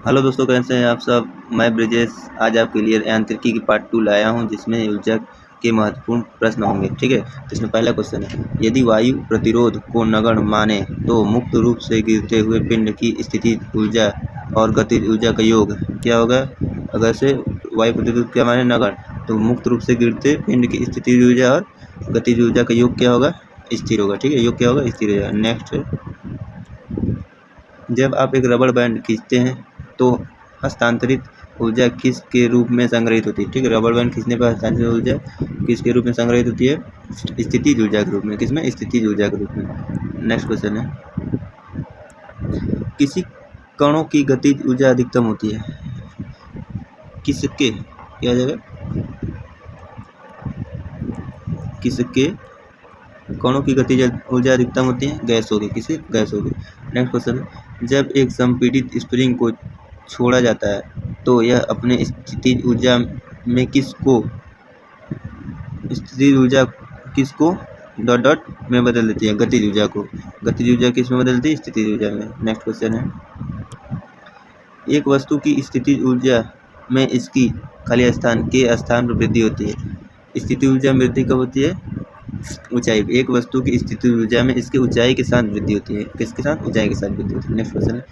Hello दोस्तों, कैसे हैं आप सब। मैं ब्रिजेश आज आपके लिए यांत्रिकी की पार्ट 2 लाया हूं, जिसमें ऊर्जा के महत्वपूर्ण प्रश्न होंगे। ठीक है, तो इसमें पहला क्वेश्चन है, यदि वायु प्रतिरोध को नगण्य माने तो मुक्त रूप से गिरते हुए पिंड की स्थितिज ऊर्जा और गतिज ऊर्जा का योग क्या होगा। अगर से वायु प्रतिरोध क्या माने नगण्य, तो मुक्त रूप से गिरते पिंड की स्थितिज ऊर्जा और गतिज ऊर्जा का योग क्या होगा, स्थिर होगा। ठीक है, योग क्या होगा, स्थिर होगा। नेक्स्ट है, जब आप एक रबड़ बैंड खींचते हैं तो हस्तांतरित ऊर्जा किस के रूप में संग्रहित होती है। ठीक है, रबड़ बैंड खींचने पर हस्तांतरित ऊर्जा किस के रूप में संग्रहित होती है, स्थितिज ऊर्जा के रूप में। किसमें, स्थितिज ऊर्जा के रूप में। नेक्स्ट क्वेश्चन है, किसी कणों की गतिज ऊर्जा अधिकतम होती है, किसके, क्या जगह, किसके कणों की गतिज ऊर्जा अधिकतम होती है, गैसों की। किसी गैसों की। नेक्स्ट क्वेश्चन है, जब एक संपीड़ित स्प्रिंग को छोड़ा जाता है तो यह अपने स्थितिज ऊर्जा में स्थितिज ऊर्जा किसको डॉट डॉट में बदल देती है, गतिज ऊर्जा को। गतिज ऊर्जा किस में बदलती है, स्थितिज ऊर्जा में। नेक्स्ट क्वेश्चन है, एक वस्तु की स्थितिज ऊर्जा में इसकी खाली स्थान के स्थान पर वृद्धि होती है। स्थितिज ऊर्जा में वृद्धि कब होती है, ऊंचाई। एक वस्तु की स्थितिज ऊर्जा में इसकी ऊंचाई के साथ वृद्धि होती है। किसके साथ, ऊंचाई के साथ वृद्धि होती है। नेक्स्ट क्वेश्चन है,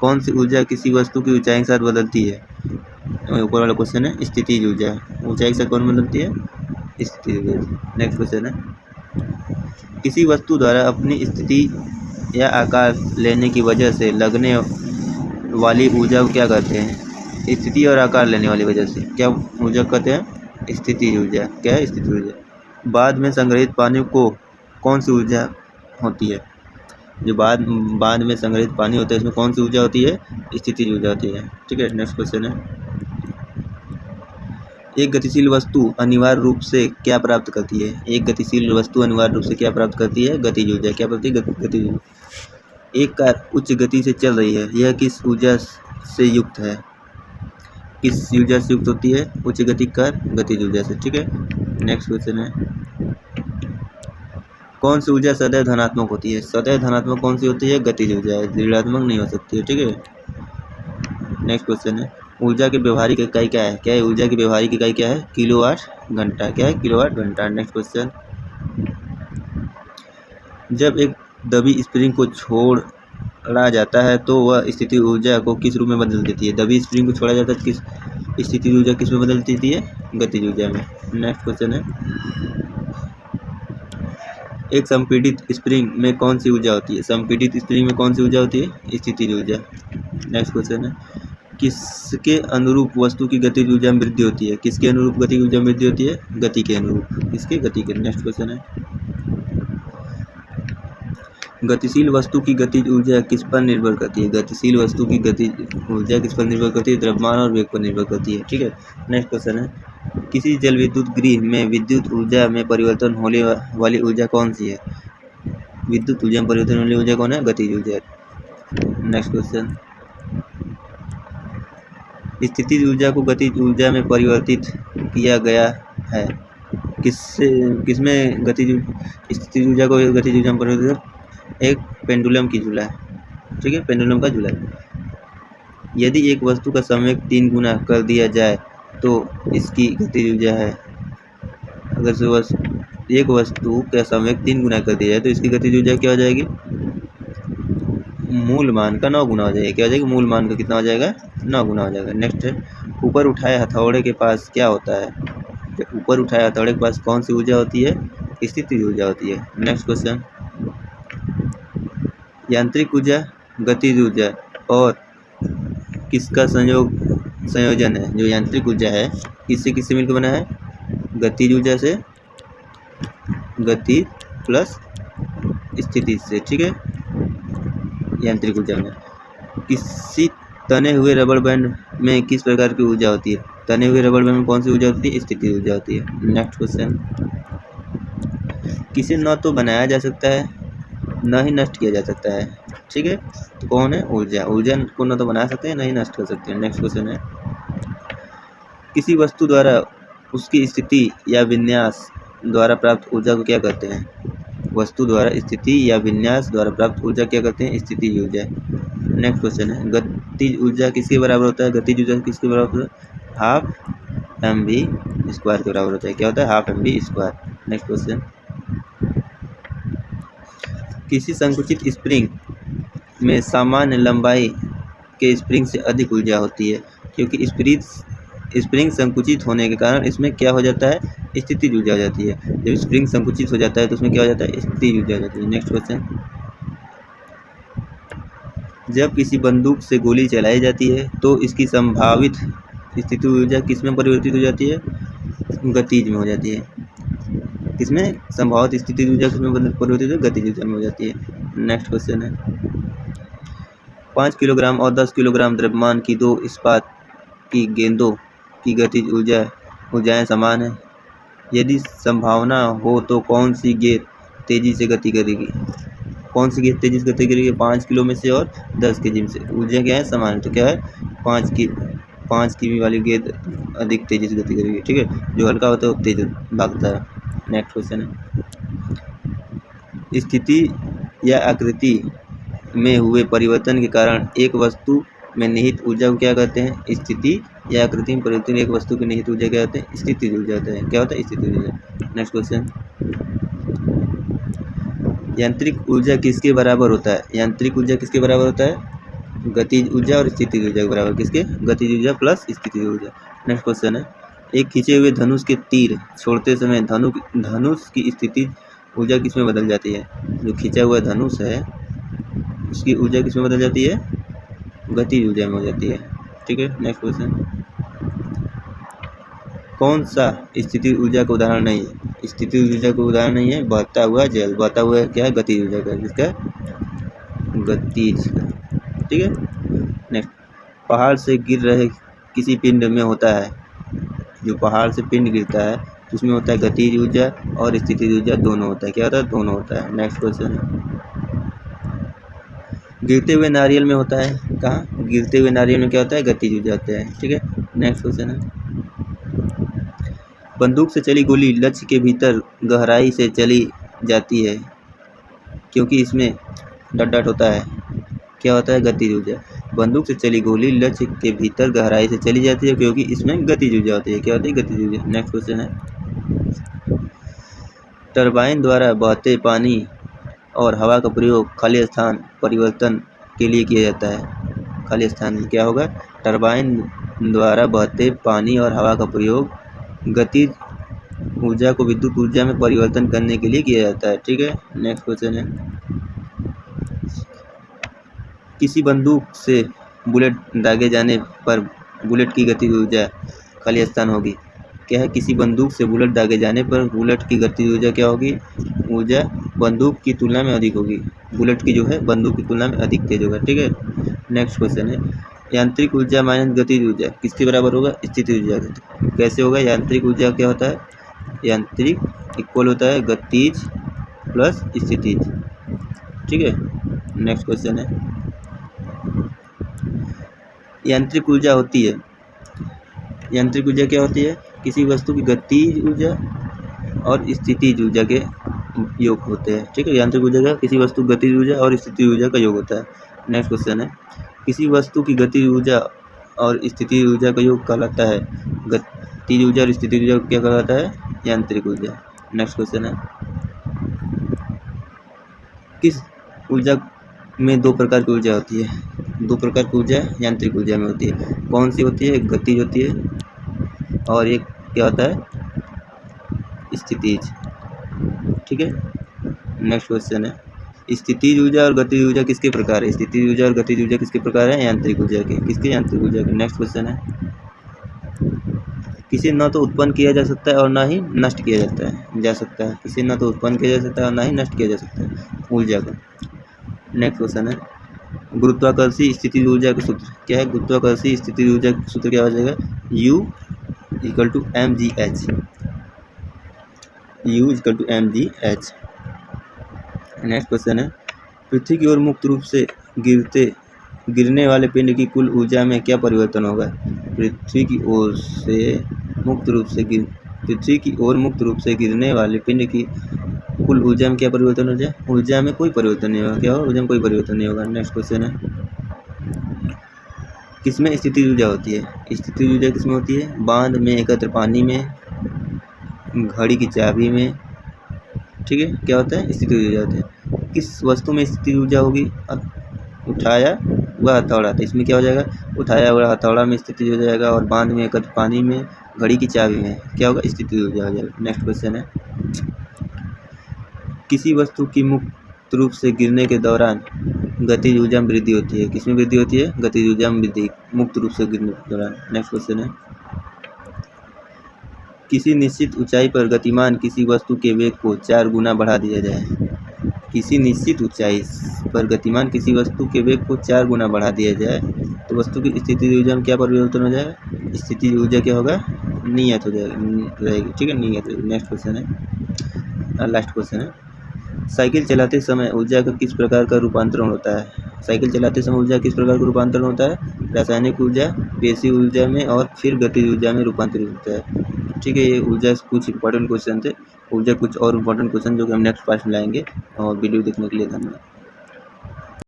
कौन सी ऊर्जा किसी वस्तु की ऊंचाई के साथ बदलती है। ऊपर वाला क्वेश्चन है, स्थितिज ऊर्जा ऊंचाई के साथ कौन बदलती है, स्थितिज ऊर्जा। नेक्स्ट क्वेश्चन है, किसी वस्तु द्वारा अपनी स्थिति या आकार लेने की वजह से लगने वाली ऊर्जा को क्या कहते हैं। स्थिति और आकार लेने वाली वजह से क्या ऊर्जा कहते हैं, स्थितिज ऊर्जा। क्या है, स्थितिज ऊर्जा। बाद में संग्रहित पानी को कौन सी ऊर्जा होती है, जो बाद में संग्रहित पानी होता है इसमें कौन सी ऊर्जा होती है, स्थितिज ऊर्जा होती है। ठीक है, नेक्स्ट क्वेश्चन है, एक गतिशील वस्तु अनिवार्य रूप से क्या प्राप्त करती है। एक गतिशील वस्तु अनिवार्य रूप से क्या प्राप्त करती है, गतिज ऊर्जा। क्या प्राप्त है, गतिज ऊर्जा। एक कार उच्च गति से चल रही है, यह किस ऊर्जा से युक्त है, किस ऊर्जा से युक्त होती है, उच्च गति कार गतिज ऊर्जा से। ठीक है, नेक्स्ट क्वेश्चन है, कौन सी ऊर्जा सदैव धनात्मक होती है। सदैव धनात्मक कौन सी होती है, गतिज ऊर्जा है, ऋणात्मक नहीं हो सकती है। ठीक है, नेक्स्ट क्वेश्चन है, ऊर्जा की व्यवहारिक इकाई क्या है। क्या है, ऊर्जा की व्यवहारिक इकाई क्या है, किलोवाट घंटा। क्या है, किलोवाट घंटा। नेक्स्ट क्वेश्चन, जब एक दबी स्प्रिंग को छोड़ा जाता है तो वह स्थितिज ऊर्जा को किस रूप में बदल देती है। दबी स्प्रिंग को छोड़ा जाता है, किस स्थितिज ऊर्जा किस में बदल देती है, गतिज ऊर्जा में। नेक्स्ट क्वेश्चन है, एक संपीड़ित स्प्रिंग में कौन सी ऊर्जा होती है। संपीड़ित स्प्रिंग में कौन सी ऊर्जा होती है, स्थितिज ऊर्जा। नेक्स्ट क्वेश्चन है, किसके अनुरूप वस्तु की गतिज ऊर्जा में वृद्धि होती है। किसके अनुरूप गतिज ऊर्जा में वृद्धि होती है, गति के अनुरूप। किसके, गति के। नेक्स्ट क्वेश्चन है, गतिशील वस्तु की गतिज ऊर्जा किस पर निर्भर करती है। गतिशील वस्तु की गतिज ऊर्जा किस पर निर्भर करती है, द्रव्यमान और वेग पर निर्भर करती है। ठीक है, नेक्स्ट क्वेश्चन है, किसी जल विद्युत गृह में विद्युत ऊर्जा में परिवर्तन होने वाली ऊर्जा कौन सी है। विद्युत ऊर्जा में परिवर्तन वाली ऊर्जा कौन है, गतिज ऊर्जा। नेक्स्ट क्वेश्चन, स्थितिज ऊर्जा को गतिज ऊर्जा में परिवर्तित किया गया है, किसमें गतिज स्थितिज ऊर्जा को गतिज ऊर्जा में परिवर्तित, एक पेंडुलम की झूला है। ठीक है, पेंडुलम का झूला है। यदि एक वस्तु का संवेग 3 गुना कर दिया जाए तो इसकी गतिज ऊर्जा है। अगर से एक वस्तु का संवेग 3 गुना कर दिया जाए तो इसकी गतिज ऊर्जा क्या हो जाएगी, मूल मान का 9 गुना हो जाएगा। क्या हो जाएगा, मूल मान का कितना हो जाएगा, 9 गुना हो जाएगा। नेक्स्ट है, ऊपर उठाए हथौड़े के पास क्या होता है। ऊपर उठाए हथौड़े के पास कौन सी ऊर्जा होती है, स्थितिज ऊर्जा होती है। नेक्स्ट क्वेश्चन, यांत्रिक ऊर्जा, गतिज ऊर्जा और किसका संयोजन है। जो यांत्रिक ऊर्जा है किससे किससे मिलकर बना है, गतिज ऊर्जा से, गति प्लस स्थिति से। ठीक है, यांत्रिक ऊर्जा में किसी तने हुए रबड़ बैंड में किस प्रकार की ऊर्जा होती है। तने हुए रबड़ बैंड में कौन सी ऊर्जा होती है, स्थितिज ऊर्जा होती है। नेक्स्ट क्वेश्चन, किसे न तो बनाया जा सकता है न ही नष्ट किया जा सकता है। ठीक है, तो कौन है, ऊर्जा। ऊर्जा को न तो बना सकते हैं न ही नष्ट कर सकते हैं। नेक्स्ट क्वेश्चन है, किसी वस्तु द्वारा उसकी स्थिति या विन्यास द्वारा प्राप्त ऊर्जा को क्या कहते हैं। वस्तु द्वारा स्थिति या विन्यास द्वारा प्राप्त ऊर्जा क्या कहते हैं, स्थितिज ऊर्जा। नेक्स्ट क्वेश्चन है, गतिज ऊर्जा किसके बराबर होता है? गतिज ऊर्जा किसके बराबर होता है? हाफ mv स्क्वायर के बराबर होता है। क्या होता है? Half mv square. Next question, किसी संकुचित स्प्रिंग में सामान्य लंबाई के स्प्रिंग से अधिक ऊर्जा होती है, क्योंकि स्प्रिंग संकुचित होने के कारण इसमें क्या हो जाता है? स्थितिज ऊर्जा हो जाती है। जब स्प्रिंग संकुचित हो जाता है तो उसमें क्या हो जाता है? स्थितिज ऊर्जा हो जाती है। नेक्स्ट क्वेश्चन, जब किसी बंदूक से गोली चलाई जाती है तो इसकी संभावित स्थितिज ऊर्जा किसमें परिवर्तित हो जाती है? गतिज में हो जाती है। किसमें संभावित स्थितिज ऊर्जा किसमें परिवर्तित हो? गतिज ऊर्जा में हो जाती है। नेक्स्ट क्वेश्चन है, 5 किलोग्राम और 10 किलोग्राम द्रव्यमान की दो इस्पात की गेंदों की गतिज ऊर्जाएं समान है। यदि संभावना हो तो कौन सी गेंद तेजी से गति करेगी? कौन सी गेंद तेजी से गति करेगी? 5 किलो में से और 10 केजी में से। ऊर्जा क्या है? समान है। तो क्या है? 5 की वाली गेंद अधिक तेजी से गति करेगी। ठीक है, जो हल्का होता है वो तेज भागता है। नेक्स्ट क्वेश्चन है, स्थिति या आकृति में हुए परिवर्तन के कारण एक वस्तु में निहित ऊर्जा को क्या कहते हैं? स्थिति या आकृति में परिवर्तन एक वस्तु की निहित ऊर्जा क्या कहते हैं? स्थितिज ऊर्जा कहते हैं। क्या होता है? स्थितिज ऊर्जा। नेक्स्ट क्वेश्चन, यांत्रिक ऊर्जा किसके बराबर होता है? यांत्रिक ऊर्जा किसके बराबर होता है? गतिज ऊर्जा और स्थितिज ऊर्जा के बराबर। किसके? गतिज ऊर्जा प्लस स्थितिज ऊर्जा। नेक्स्ट क्वेश्चन है, एक खींचे हुए धनुष के तीर छोड़ते समय धनुष की स्थितिज ऊर्जा किसमें बदल जाती है? जो खींचा हुआ धनुष है उसकी ऊर्जा किसमें बदल जाती है? गतिज ऊर्जा में हो जाती है। ठीक है, नेक्स्ट क्वेश्चन, कौन सा स्थितिज ऊर्जा का उदाहरण नहीं है? स्थितिज ऊर्जा का उदाहरण नहीं है बहता हुआ जल। बहता हुआ क्या है? गतिज ऊर्जा का। किसका? गतिज का। ठीक है, नेक्स्ट, पहाड़ से गिर रहे किसी पिंड में होता है, जो पहाड़ से पिंड गिरता है तो उसमें होता है गतिज ऊर्जा और स्थितिज ऊर्जा दोनों होता है। क्या होता है? दोनों होता है। नेक्स्ट क्वेश्चन, गिरते हुए नारियल में होता है, कहाँ? गिरते हुए नारियल में क्या होता है? गतिज ऊर्जा होता है। ठीक है, नेक्स्ट क्वेश्चन है, बंदूक से चली गोली लक्ष्य के भीतर गहराई से चली जाती है क्योंकि इसमें डट होता है। क्या होता है? गतिज ऊर्जा। बंदूक से चली गोली लक्ष्य के भीतर गहराई से चली जाती है क्योंकि इसमें गतिज ऊर्जा होती है। क्या होती है? गतिज ऊर्जा। नेक्स्ट क्वेश्चन है, टरबाइन द्वारा बहते पानी और हवा का प्रयोग खाली स्थान परिवर्तन के लिए किया जाता है। खाली स्थान में क्या होगा? टरबाइन द्वारा बहते पानी और हवा का प्रयोग गतिज ऊर्जा को विद्युत ऊर्जा में परिवर्तन करने के लिए किया जाता है। ठीक है, नेक्स्ट क्वेश्चन है, किसी बंदूक से बुलेट दागे जाने पर बुलेट की गतिज ऊर्जा खाली स्थान होगी। क्या है? किसी बंदूक से बुलेट दागे जाने पर बुलेट की गतिज ऊर्जा क्या होगी? ऊर्जा बंदूक की तुलना में अधिक होगी। बुलेट की जो है बंदूक की तुलना में अधिक तेज होगा। ठीक है, नेक्स्ट क्वेश्चन है, यांत्रिक ऊर्जा माइनस गतिज ऊर्जा किसके बराबर होगा? स्थितिज ऊर्जा के। कैसे होगा? यांत्रिक ऊर्जा क्या होता है? यांत्रिक इक्वल होता है गतिज प्लस स्थितिज। ठीक है, नेक्स्ट क्वेश्चन है, यांत्रिक ऊर्जा होती है, यांत्रिक ऊर्जा क्या होती है? किसी वस्तु की गतिज ऊर्जा और स्थितिज ऊर्जा के योग होते हैं। ठीक है, यांत्रिक ऊर्जा का किसी वस्तु गतिज ऊर्जा और स्थितिज ऊर्जा का योग होता है। नेक्स्ट क्वेश्चन है, किसी वस्तु की गतिज ऊर्जा और स्थितिज ऊर्जा का योग कहलाता है गतिज ऊर्जा और स्थितिज ऊर्जा क्या कहलाता है? यांत्रिक ऊर्जा। नेक्स्ट क्वेश्चन है, किस ऊर्जा में दो प्रकार की ऊर्जा होती है? दो प्रकार की ऊर्जा यांत्रिक ऊर्जा में होती है। कौन सी होती है? गतिज होती है और एक क्या होता है? स्थितिज। ठीक है, नेक्स्ट क्वेश्चन है, स्थितिज ऊर्जा और गतिज ऊर्जा किसके प्रकार है? स्थितिज ऊर्जा और गतिज ऊर्जा किसके प्रकार है? यांत्रिक ऊर्जा के। किसके? यांत्रिक ऊर्जा के। नेक्स्ट क्वेश्चन है, किसे न तो उत्पन्न किया जा सकता है और ना ही नष्ट किया जा सकता है। किसे न तो उत्पन्न किया जा सकता है और ना ही नष्ट किया जा सकता है, ऊर्जा का। नेक्स्ट क्वेश्चन है, गुरुत्वाकर्षी स्थितिज ऊर्जा का सूत्र क्या है? गुरुत्वाकर्षी स्थितिज ऊर्जा का सूत्र क्या हो जाएगा? U = mgh। U = mgh। Next question है, पृथ्वी की ओर मुक्त रूप से गिरने वाले पिंड की कुल ऊर्जा में क्या परिवर्तन होगा? पृथ्वी की ओर मुक्त रूप से गिरने वाले पिंड की कुल ऊर्जा में क्या परिवर्तन हो जाए? ऊर्जा में कोई परिवर्तन नहीं होगा। क्या होगा? ऊर्जा में कोई परिवर्तन नहीं होगा। नेक्स्ट क्वेश्चन है, किसमें स्थितिज ऊर्जा होती है? स्थितिज ऊर्जा किसमें होती है? बांध में, एकत्र पानी में, घड़ी की चाबी में। ठीक है, क्या होता है? स्थितिज ऊर्जा होती है। किस वस्तु में स्थितिज ऊर्जा होगी? उठाया हुआ हथौड़ा, तो इसमें क्या हो जाएगा? उठाया हुआ हथौड़ा में स्थितिज हो जाएगा, और बांध में, एकत्र पानी में, घड़ी की चाबी में क्या होगा? स्थितिज ऊर्जा हो जाएगा। नेक्स्ट क्वेश्चन है, किसी वस्तु की मुक्त रूप से गिरने के दौरान गतिज ऊर्जा में वृद्धि होती है। किसमें वृद्धि होती है? गतिज ऊर्जा में वृद्धि, मुक्त रूप से गिरने के दौरान। नेक्स्ट क्वेश्चन है, किसी निश्चित ऊंचाई पर गतिमान किसी वस्तु के वेग को 4 गुना बढ़ा दिया जाए। किसी निश्चित ऊंचाई पर गतिमान किसी वस्तु के वेग को 4 गुना बढ़ा दिया जाए तो वस्तु की स्थितिज ऊर्जा में क्या परिवर्तन हो जाएगा? स्थितिज ऊर्जा क्या होगा? नियत हो जाएगी, रहेगी। ठीक है, नियत। नेक्स्ट क्वेश्चन है, लास्ट क्वेश्चन है, साइकिल चलाते समय ऊर्जा का किस प्रकार का रूपांतरण होता है? साइकिल चलाते समय ऊर्जा किस प्रकार का रूपांतरण होता है? रासायनिक ऊर्जा, पेशीय ऊर्जा में, और फिर गतिज ऊर्जा में रूपांतरित होता है। ठीक है, ये ऊर्जा कुछ इंपॉर्टेंट क्वेश्चन थे। ऊर्जा कुछ और इंपॉर्टेंट क्वेश्चन जो कि हम नेक्स्ट पार्ट में लाएंगे। और वीडियो देखने के लिए धन्यवाद।